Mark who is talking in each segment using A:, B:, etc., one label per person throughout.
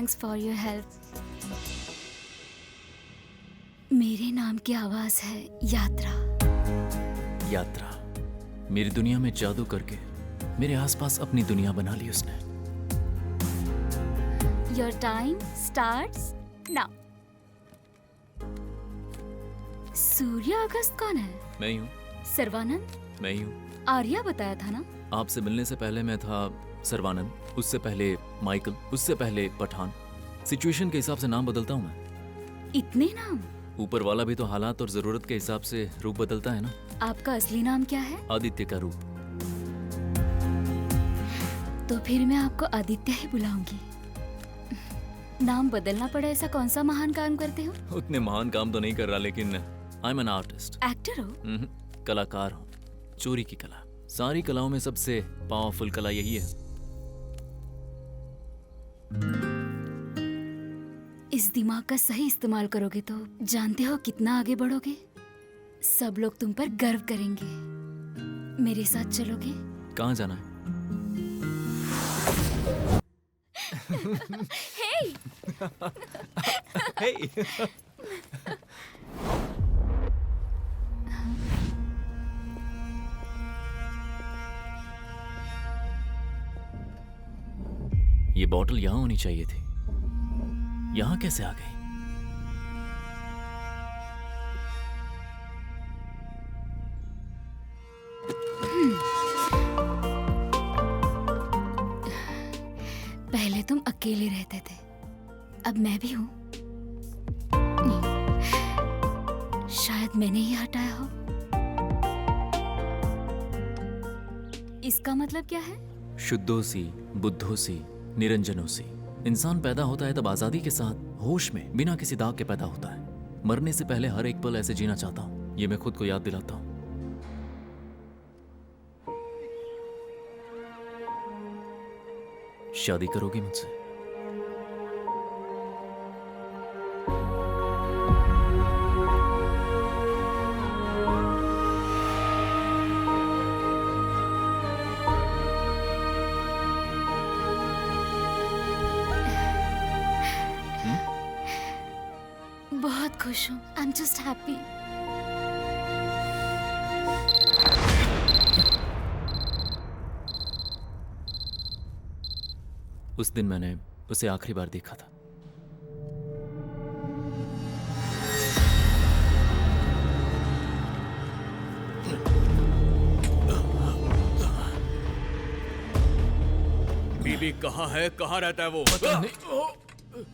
A: Thanks for your help. मेरे नाम की आवाज है यात्रा।
B: यात्रा। मेरी दुनिया में जादू करके मेरे आसपास अपनी दुनिया बना ली उसने।
A: Your time starts now. सूर्य अगस्त कौन है?
B: मैं ही हूँ।
A: सर्वानंद?
B: मैं ही हूँ।
A: आर्या बताया था ना?
B: आपसे मिलने से पहले मैं था सर्वानंद, उससे पहले माइकल, उससे पहले पठान। सिचुएशन के हिसाब से नाम बदलता हूँ मैं।
A: इतने नाम?
B: ऊपर वाला भी तो हालात और जरूरत के हिसाब से रूप बदलता है ना।
A: आपका असली नाम क्या है?
B: आदित्य का रूप।
A: तो फिर मैं आपको आदित्य ही बुलाऊंगी। नाम बदलना पड़ा ऐसा कौन सा महान काम करते हो?
B: उतने महान काम तो नहीं कर रहा, लेकिन I am an artist.
A: Actor हो?
B: कलाकार हूँ। चोरी की कला। सारी कलाओं में सबसे पावरफुल कला यही है।
A: इस दिमाग का सही इस्तेमाल करोगे तो जानते हो कितना आगे बढ़ोगे। सब लोग तुम पर गर्व करेंगे। मेरे साथ चलोगे?
B: कहाँ जाना है?
A: हे!
B: Hey! ये बॉटल यहाँ होनी चाहिए थी। यहाँ कैसे आ गई?
A: पहले तुम अकेले रहते थे, अब मैं भी हूँ। शायद मैंने ही हटाया हो। इसका मतलब क्या है?
B: शुद्धोसी, बुद्धोसी, निरंजनोसी। इंसान पैदा होता है तब आजादी के साथ, होश में, बिना किसी दाग के पैदा होता है। मरने से पहले हर एक पल ऐसे जीना चाहता हूँ। ये मैं खुद को याद दिलाता हूँ। शादी करोगी मुझसे?
A: बहुत खुश हूँ। I am just happy.
B: उस दिन मैंने उसे आखिरी बार देखा था।
C: बीबी कहाँ है? कहाँ रहता है वो?
B: पता नहीं।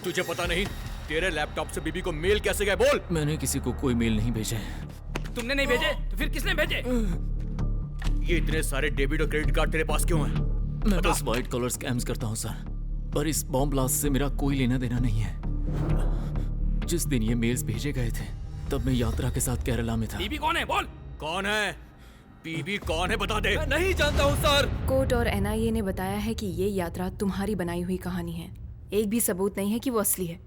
C: तुझे पता नहीं? तेरे लैपटॉप से बीबी को मेल कैसे गए? बोल।
B: मैंने किसी को कोई मेल नहीं भेजे।
D: तुमने नहीं भेजे तो फिर किसने भेजे?
C: ये इतने सारे डेबिट और क्रेडिट कार्ड तेरे पास क्यों हैं?
B: मैं बस व्हाइट कॉलर स्कैम्स करता हूँ सर, पर इस बॉम्ब ब्लास्ट से मेरा कोई लेना देना नहीं है। जिस दिन ये मेल्स भेजे गए थे तब मैं यात्रा के साथ केरला में था।
D: बीबी कौन है? बोल।
C: कौन है? बीबी कौन है? बता दे।
D: मैं नहीं जानता हूँ सर।
E: कोर्ट और एनआईए ने बताया है कि ये यात्रा तुम्हारी बनाई हुई कहानी है। एक भी सबूत नहीं है कि वो असली है।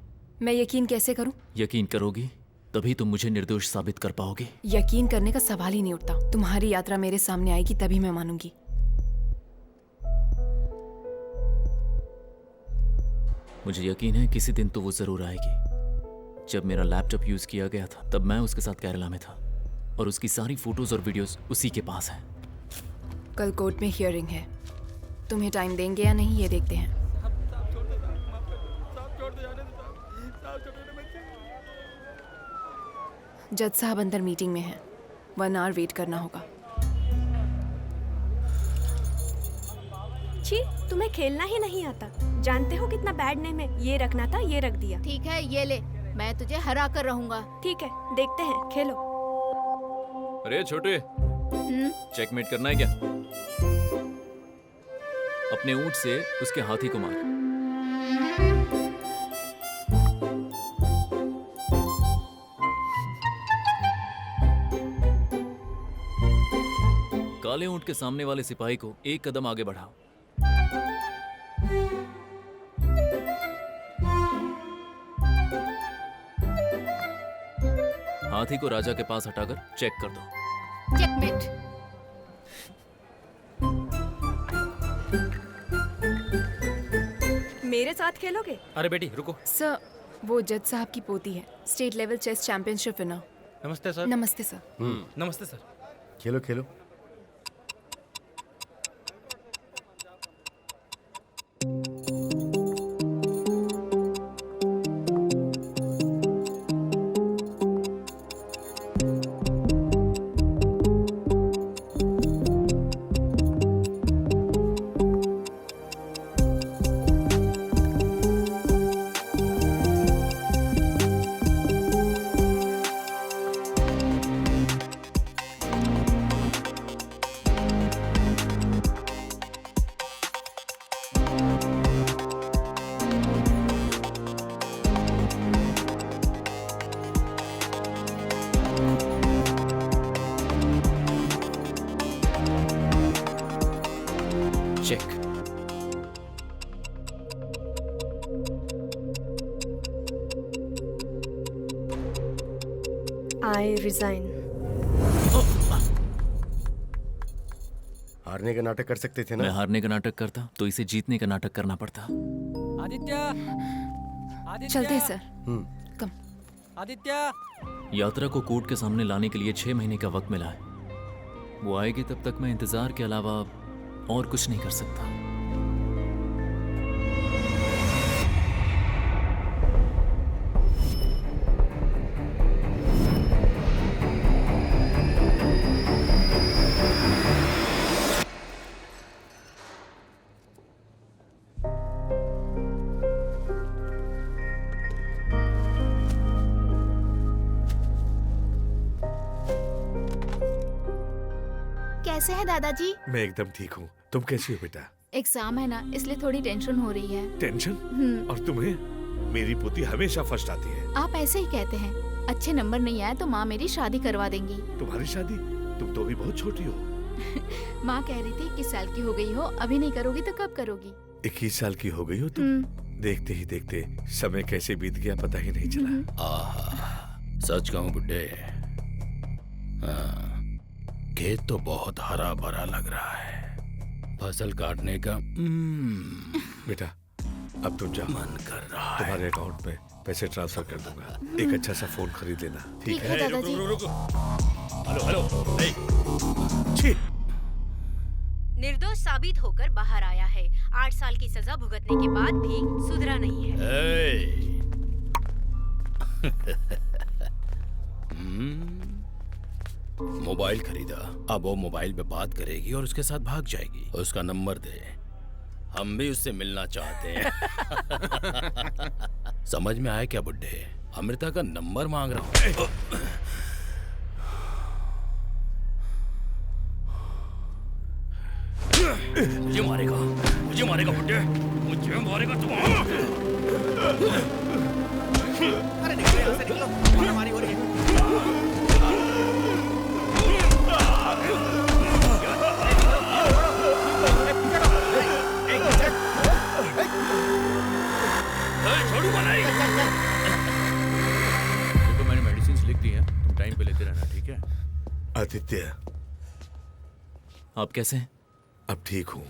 E: मैं यकीन कैसे करूं?
B: यकीन करोगी तभी तुम मुझे निर्दोष साबित कर पाओगे।
E: यकीन करने का सवाल ही नहीं उठता। तुम्हारी यात्रा मेरे सामने आएगी तभी मैं मानूंगी।
B: मुझे यकीन है किसी दिन तो वो जरूर आएगी। जब मेरा लैपटॉप यूज किया गया था तब मैं उसके साथ केरला में था और उसकी सारी फोटोज और वीडियोस उसी के पास हैं।
E: कल कोर्ट में हियरिंग है। तुम्हें टाइम देंगे या नहीं ये देखते हैं। जज साहब अंदर मीटिंग में हैं। 1 आवर वेट करना होगा।
F: छी, तुम्हें खेलना ही नहीं आता। जानते हो कितना बैड नेम है? ये रखना था, ये रख दिया।
G: ठीक है, ये ले, मैं तुझे हरा कर रहूंगा।
F: ठीक है, देखते हैं, खेलो।
B: अरे छोटे, चेकमेट करना है क्या? अपने ऊंट से उसके हाथी को मार। काले ऊंट के सामने वाले सिपाही को एक कदम आगे बढ़ाओ। हाथी को राजा के पास हटाकर चेक कर दो।
G: चेकमेट।
F: मेरे साथ खेलोगे?
D: अरे बेटी रुको।
E: सर, वो जज साहब की पोती है, state level chess championship winner.
D: नमस्ते सर।
E: नमस्ते सर।
D: नमस्ते सर।
H: खेलो खेलो।
B: चेक।
F: I resign.
H: हारने का नाटक कर सकते थे
B: मैं
H: ना।
B: हारने का नाटक करता तो इसे जीतने का नाटक करना पड़ता।
D: आदित्य। आदित्य।
E: चलते हैं सर। कम।
D: आदित्य।
B: यात्रा को कोर्ट के सामने लाने के लिए 6 महीने का वक्त मिला है। वो आएगी तब तक मैं इंतजार के अलावा और कुछ नहीं कर सकता।
G: कैसे हैं दादाजी?
I: मैं एकदम ठीक हूँ। तुम कैसी हो बेटा?
G: एग्जाम है ना, इसलिए थोड़ी टेंशन हो रही है।
I: टेंशन? और तुम्हें? मेरी पोती हमेशा फर्स्ट आती है।
G: आप ऐसे ही कहते हैं। अच्छे नंबर नहीं आए तो माँ मेरी शादी करवा देंगी।
I: तुम्हारी शादी? तुम तो अभी बहुत छोटी हो।
G: माँ कह रही थी 21 साल की हो गई हो, अभी नहीं करोगी तो कब करोगी?
I: 21 साल की हो गई हो तुम? देखते ही देखते समय कैसे बीत गया पता ही नहीं चला।
J: आहा, सच कहूं बुड्ढे, खेत तो बहुत हरा भरा लग रहा है। फसल काटने का
I: बेटा अब तुम जाओ।
J: मन कर रहा है।
I: तुम्हारे अकाउंट में पैसे ट्रांसफर कर दूंगा। एक अच्छा सा फोन खरीद लेना। ठीक है?
G: दादाजी।
J: Hello hello.
I: छी!
K: निर्दोष साबित होकर बाहर आया है। 8 साल की सजा भुगतने के बाद भी सुधरा नहीं है।
J: मोबाइल खरीदा, अब वो मोबाइल पे बात करेगी और उसके साथ भाग जाएगी। उसका नंबर दे, हम भी उससे मिलना चाहते हैं। समझ में आया क्या बुड्ढे? अमृता का नंबर मांग रहा हूँ। मुझे मारेगा, मुझे मारेगा बुड्ढे, मुझे मारेगा तू।
C: अरे निकलो यहाँ से, निकलो। मारामारी हो रही है।
J: छोड़ूंगा नहीं।
C: देखो मैंने मेडिसिन लिख दी है, तुम टाइम पे लेते रहना, ठीक है?
I: आदित्य
B: आप कैसे हैं?
I: अब ठीक हूँ,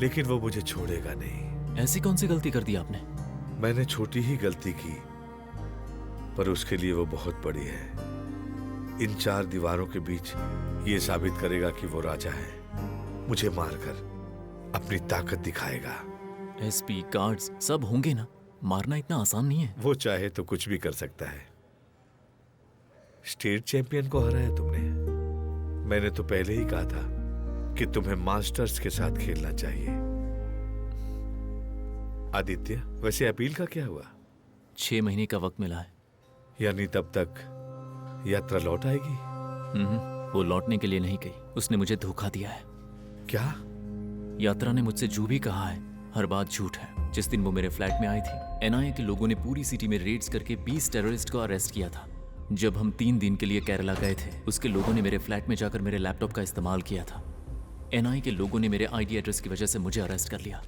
I: लेकिन वो मुझे छोड़ेगा नहीं।
B: ऐसी कौन सी गलती कर दी आपने?
I: मैंने छोटी ही गलती की, पर उसके लिए वो बहुत बड़ी है। इन 4 दीवारों के बीच ये साबित करेगा कि वो राजा है। मुझे मारकर अपनी ताकत दिखाएगा।
B: एसपी, गार्ड्स सब होंगे ना? मारना इतना आसान नहीं है।
I: वो चाहे तो कुछ भी कर सकता है। स्टेट चैंपियन को हराया तुमने। मैंने तो पहले ही कहा था कि तुम्हें मास्टर्स के साथ खेलना चाहिए। आदित्य, वैसे अपील का क्या हुआ?
B: 6 महीने का वक्त मिला है।
I: यानी तब तक यात्रा लौट आएगी?
B: वो लौटने के लिए नहीं गई, उसने मुझे धोखा दिया है।
I: क्या?
B: यात्रा ने मुझसे जो भी कहा है हर बात झूठ है। जिस दिन वो मेरे फ्लैट में आई थी, एनआईए के लोगों ने पूरी सिटी में रेड्स करके 20 टेररिस्ट को अरेस्ट किया था। जब हम 3 दिन के लिए केरला गए थे, उसके लोगों ने मेरे फ्लैट में जाकर मेरे लैपटॉप का इस्तेमाल किया था। एनआईए के लोगों ने मेरे आईडी एड्रेस की वजह से मुझे अरेस्ट कर लिया।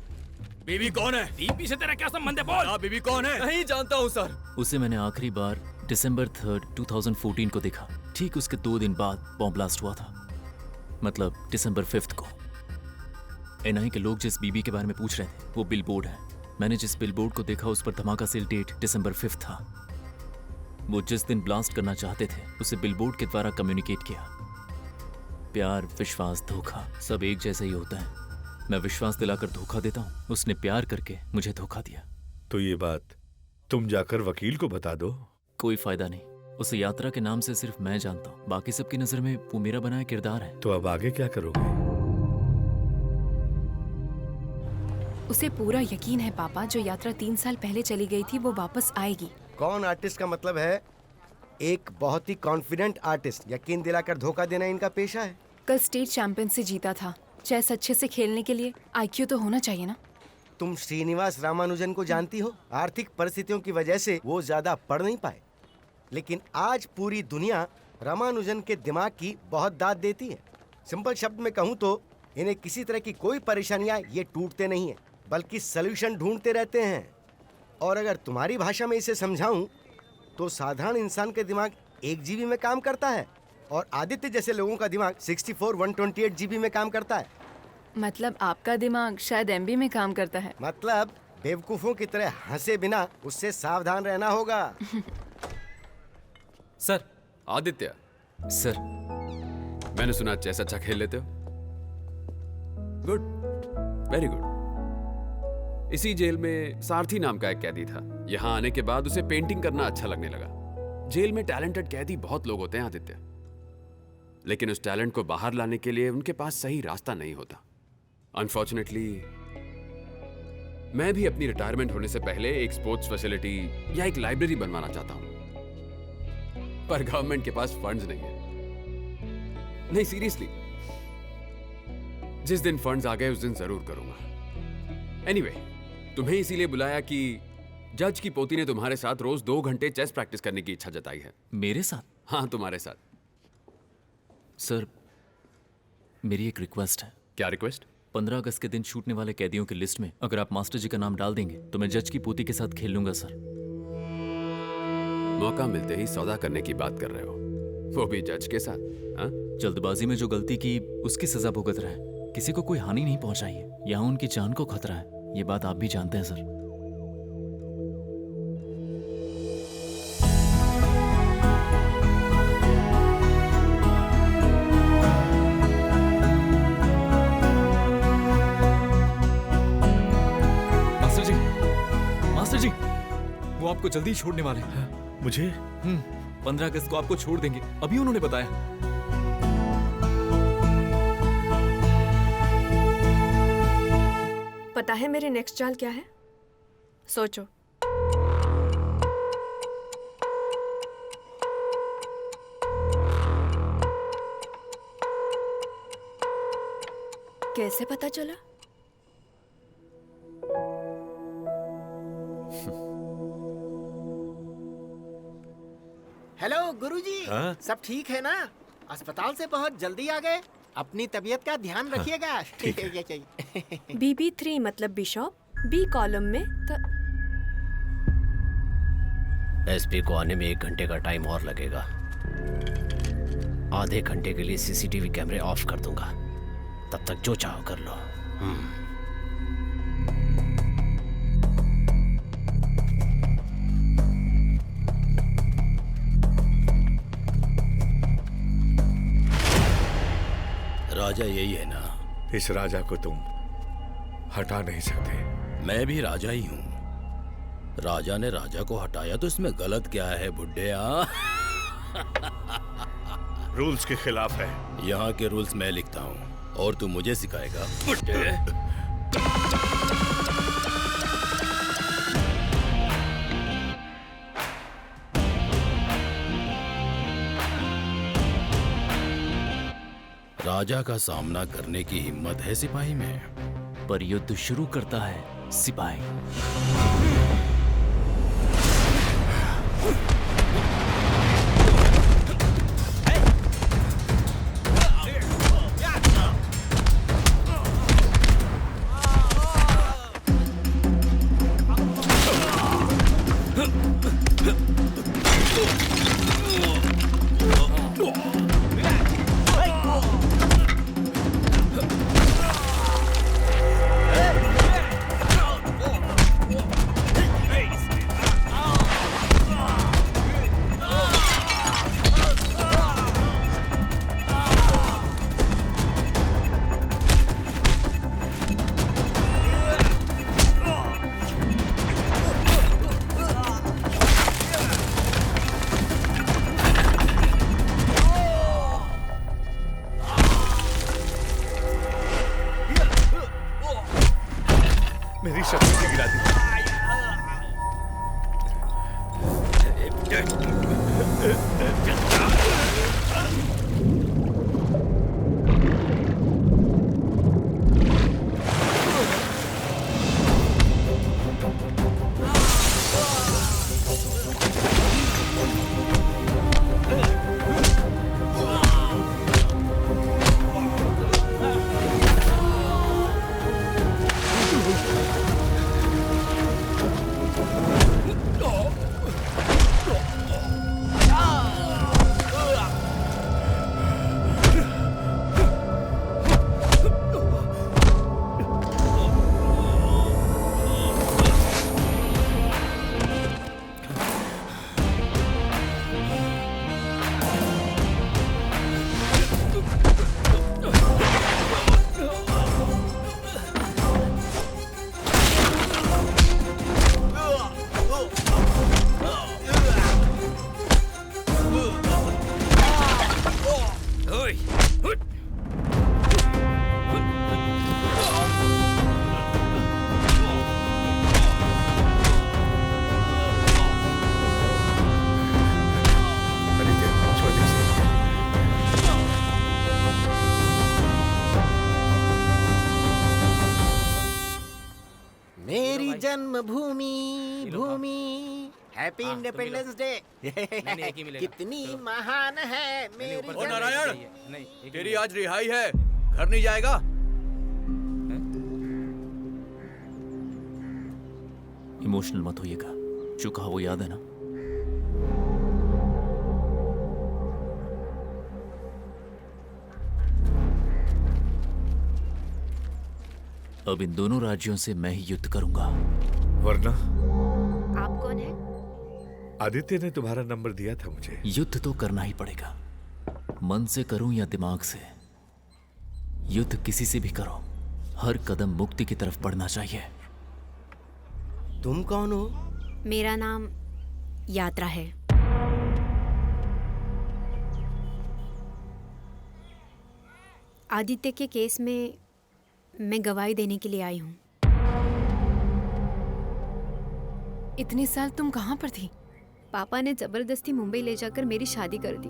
C: बीबी कौन है?
D: बीबी से तेरा क्या संबंध है? बोल।
C: बीबी कौन है?
D: नहीं जानता हूँ सर।
B: उसे मैंने आखिरी बार दिसंबर 3, 2014 को देखा। ठीक उसके 2 दिन बाद बॉम्ब ब्लास्ट हुआ था, मतलब दिसंबर 5 को। एनआई के लोग जिस बीबी के बारे में पूछ रहे थे वो बिलबोर्ड है। मैंने जिस बिलबोर्ड को देखा उस पर धमाका सेल डेट दिसंबर 5 था। वो जिस दिन ब्लास्ट करना चाहते थे उसे बिलबोर्ड के द्वारा कम्युनिकेट किया। प्यार, विश्वास, धोखा सब एक जैसा ही होता है। मैं विश्वास दिलाकर धोखा देता हूँ, उसने प्यार करके मुझे धोखा दिया।
I: तो ये बात तुम जाकर वकील को बता दो।
B: कोई फायदा नहीं, उसे यात्रा के नाम से सिर्फ मैं जानता हूँ, बाकी सबकी नजर में वो मेरा बनाया किरदार है।
I: तो अब आगे क्या करोगे?
E: उसे पूरा यकीन है पापा, जो यात्रा 3 साल पहले चली गई थी वो वापस आएगी।
H: कौन आर्टिस्ट का मतलब है एक बहुत ही कॉन्फिडेंट आर्टिस्ट। यकीन दिलाकर धोखा देना इनका पेशा है।
E: कल स्टेट चैंपियन से जीता था। चेस अच्छे से खेलने के लिए आईक्यू तो होना चाहिए ना।
H: तुम श्रीनिवास रामानुजन को जानती हो। आर्थिक परिस्थितियों की वजह से वो ज्यादा पढ़ नहीं पाए, लेकिन आज पूरी दुनिया रामानुजन के दिमाग की बहुत दाद देती है। सिंपल शब्द में कहूँ तो इन्हें किसी तरह की कोई परेशानियां ये टूटते नहीं है, बल्कि सलूशन ढूंढते रहते हैं। और अगर तुम्हारी भाषा में इसे समझाऊं तो साधारण इंसान का दिमाग 1 GB में काम करता है और आदित्य जैसे लोगों का दिमाग 64/128 GB में काम करता है।
E: मतलब आपका दिमाग शायद MB में काम करता है।
H: मतलब बेवकूफों की तरह हंसे बिना उससे सावधान रहना होगा।
L: सर, आदित्य
B: सर,
L: मैंने सुना चेस अच्छा खेल लेते हो। Good, very good. इसी जेल में सारथी नाम का एक कैदी था। यहाँ आने के बाद उसे पेंटिंग करना अच्छा लगने लगा। जेल में टैलेंटेड कैदी बहुत लोग होते हैं आदित्य, लेकिन उस टैलेंट को बाहर लाने के लिए उनके पास सही रास्ता नहीं होता। अनफॉर्चुनेटली मैं भी अपनी रिटायरमेंट होने से पहले एक स्पोर्ट्स फैसिलिटी या एक लाइब्रेरी बनवाना चाहता हूं, पर गवर्नमेंट के पास फंड्स नहीं है। नहीं, सीरियसली, जिस दिन फंड्स आ गए उस दिन जरूर करूंगा। एनीवे, तुम्हें इसीलिए बुलाया कि जज की पोती ने तुम्हारे साथ रोज 2 घंटे चेस प्रैक्टिस करने की इच्छा जताई है।
B: मेरे साथ?
L: हाँ, तुम्हारे साथ।
B: सर, मेरी एक रिक्वेस्ट है।
L: क्या रिक्वेस्ट?
B: 15 अगस्त के दिन छूटने वाले कैदियों की लिस्ट में अगर आप मास्टर जी का नाम डाल देंगे तो मैं जज की पोती के साथ खेल लूंगा सर।
L: मौका मिलते ही सौदा करने की बात कर रहे हो, वो भी जज के साथ? हाँ?
B: जल्दबाजी में जो गलती की उसकी सजा भुगत रहा है। किसी को कोई हानि नहीं पहुंचाई है, यहाँ उनकी जान को खतरा है। ये बात आप भी जानते हैं सर।
C: मास्टर जी, वो आपको जल्दी छोड़ने वाले हैं।
I: मुझे?
C: 15 अगस्त को आपको छोड़ देंगे, अभी उन्होंने बताया।
F: पता है मेरी नेक्स्ट चाल क्या है? सोचो। कैसे पता चला?
M: हेलो गुरुजी।
I: हाँ?
M: सब ठीक है ना? अस्पताल से बहुत जल्दी आ गए। अपनी तबीयत का ध्यान रखिएगा। ठीक है, चाहिए।
F: BB3 मतलब बिशॉप, B कॉलम में
J: एसपी को आने में 1 घंटे का टाइम और लगेगा। आधे घंटे के लिए सीसीटीवी कैमरे ऑफ कर दूंगा, तब तक जो चाहो कर लो। राजा यही है ना?
I: इस राजा को तुम हटा नहीं सकते।
J: मैं भी राजा ही हूँ। राजा ने राजा को हटाया तो इसमें गलत क्या है बुड्ढे?
I: रूल्स के खिलाफ है।
J: यहाँ के रूल्स मैं लिखता हूँ और तू मुझे सिखाएगा बुड्ढे? राजा का सामना करने की हिम्मत है सिपाही में,
B: पर युद्ध शुरू करता है सिपाही।
I: मेरी शक्ति से गिरा दी।
M: मेरी जन्मभूमि भूमि, हैप्पी इंडिपेंडेंस डे। कितनी महान है मेरी
C: ओ नारायण,
M: जन्मभूमि।
C: तेरी आज रिहाई है, घर नहीं जाएगा?
B: इमोशनल मत होइएगा, जो कहा वो याद है ना? अब इन दोनों राज्यों से मैं ही युद्ध करूंगा।
I: वरना
K: आप कौन है?
I: आदित्य ने तुम्हारा नंबर दिया था मुझे।
B: युद्ध तो करना ही पड़ेगा, मन से करूं या दिमाग से। युद्ध किसी से भी करो, हर कदम मुक्ति की तरफ बढ़ना चाहिए।
H: तुम कौन हो?
K: मेरा नाम यात्रा है। आदित्य के केस में मैं गवाही देने के लिए आई हूँ।
E: इतने साल तुम कहाँ पर थी?
K: पापा ने जबरदस्ती मुंबई ले जाकर मेरी शादी कर दी।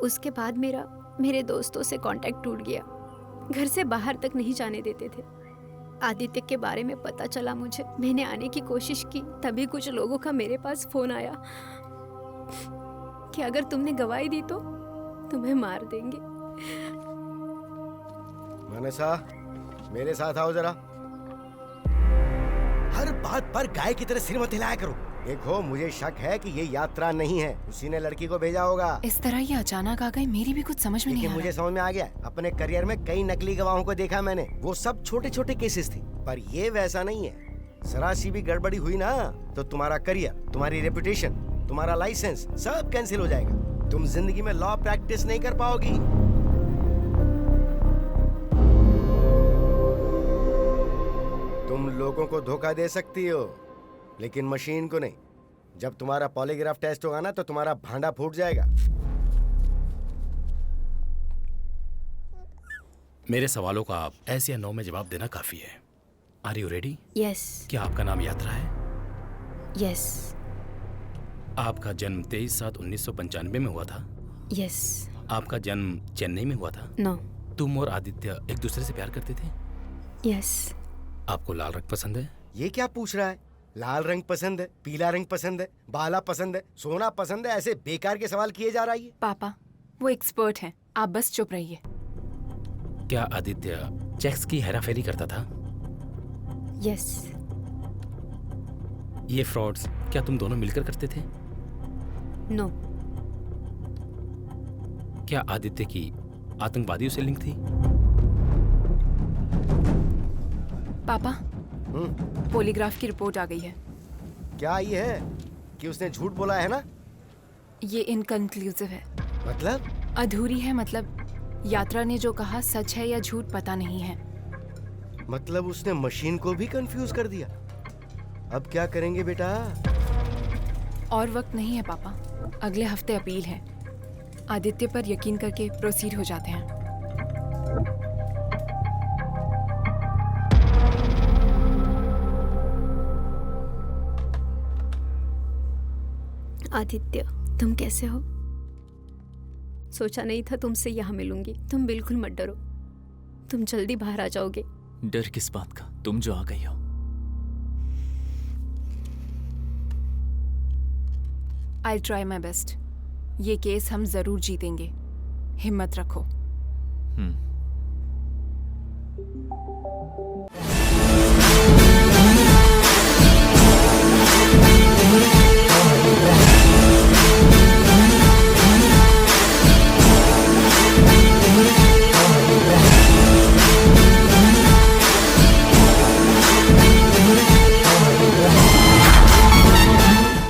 K: उसके बाद मेरे दोस्तों से कांटेक्ट टूट गया। घर से बाहर तक नहीं जाने देते थे। आदित्य के बारे में पता चला मुझे। मैंने आने की कोशिश की, तभी कुछ लोगों का मेरे पास फोन आया कि अगर तुमने गवाही दी तो तुम्हें मार देंगे।
H: मानसा, मेरे साथ आओ जरा। हर बात पर गाय की तरह सिर मत हिलाया करो। देखो, मुझे शक है कि ये यात्रा नहीं है, उसी ने लड़की को भेजा होगा।
E: इस तरह ये अचानक आ गई, मेरी भी कुछ समझ में नहीं आ रहा।
H: मुझे समझ में आ गया। अपने करियर में कई नकली गवाहों को देखा मैंने, वो सब छोटे छोटे केसेस थे, पर ये वैसा नहीं है। जरा सी भी गड़बड़ी हुई ना तो तुम्हारा करियर, तुम्हारी रेपुटेशन, तुम्हारा लाइसेंस सब कैंसिल हो जाएगा। तुम जिंदगी में लॉ प्रैक्टिस नहीं कर पाओगी। तुम लोगों को धोखा दे सकती हो, लेकिन मशीन को नहीं। जब तुम्हारा पॉलीग्राफ टेस्ट होगा ना तो तुम्हारा भांडा फूट जाएगा।
J: मेरे सवालों का आप ऐसे या नो में जवाब देना काफी है। Are you ready?
K: यस।
J: क्या आपका नाम यात्रा है?
K: यस।
J: आपका जन्म 23/7/1995 में हुआ था?
K: यस।
J: आपका जन्म चेन्नई में हुआ था?
K: नो।
J: तुम और आदित्य एक दूसरे से प्यार करते थे?
K: यस।
J: आपको लाल रंग पसंद है?
H: ये क्या पूछ रहा है? लाल रंग पसंद है, पीला रंग पसंद है, बाला पसंद है, सोना पसंद है, ऐसे बेकार के सवाल किए जा रहा है।
E: पापा, वो एक्सपर्ट हैं, आप बस चुप रहिए।
J: क्या आदित्य चेक्स की हेराफेरी करता था?
K: यस।
J: ये फ्रॉड्स क्या तुम दोनों मिलकर करते थे?
K: नो।
J: क्या आदित्य की आतंकवादियों से लिंक थी?
E: पापा, पॉलीग्राफ की रिपोर्ट आ गई है।
H: क्या ये है कि उसने झूठ बोला है ना?
E: ये इनकंक्लूसिव है।
H: मतलब?
E: अधूरी है। मतलब यात्रा ने जो कहा सच है या झूठ पता नहीं है।
H: मतलब उसने मशीन को भी कंफ्यूज कर दिया। अब क्या करेंगे बेटा?
E: और वक्त नहीं है पापा, अगले हफ्ते अपील है। आदित्य पर यकीन करके प्रोसीड हो जाते हैं।
K: आदित्य, तुम कैसे हो? सोचा नहीं था तुमसे यहाँ मिलूंगी। तुम बिल्कुल मत डरो, तुम जल्दी बाहर आ जाओगे।
B: डर किस बात का, तुम जो आ गई हो।
E: I try my best. ये केस हम जरूर जीतेंगे, हिम्मत रखो।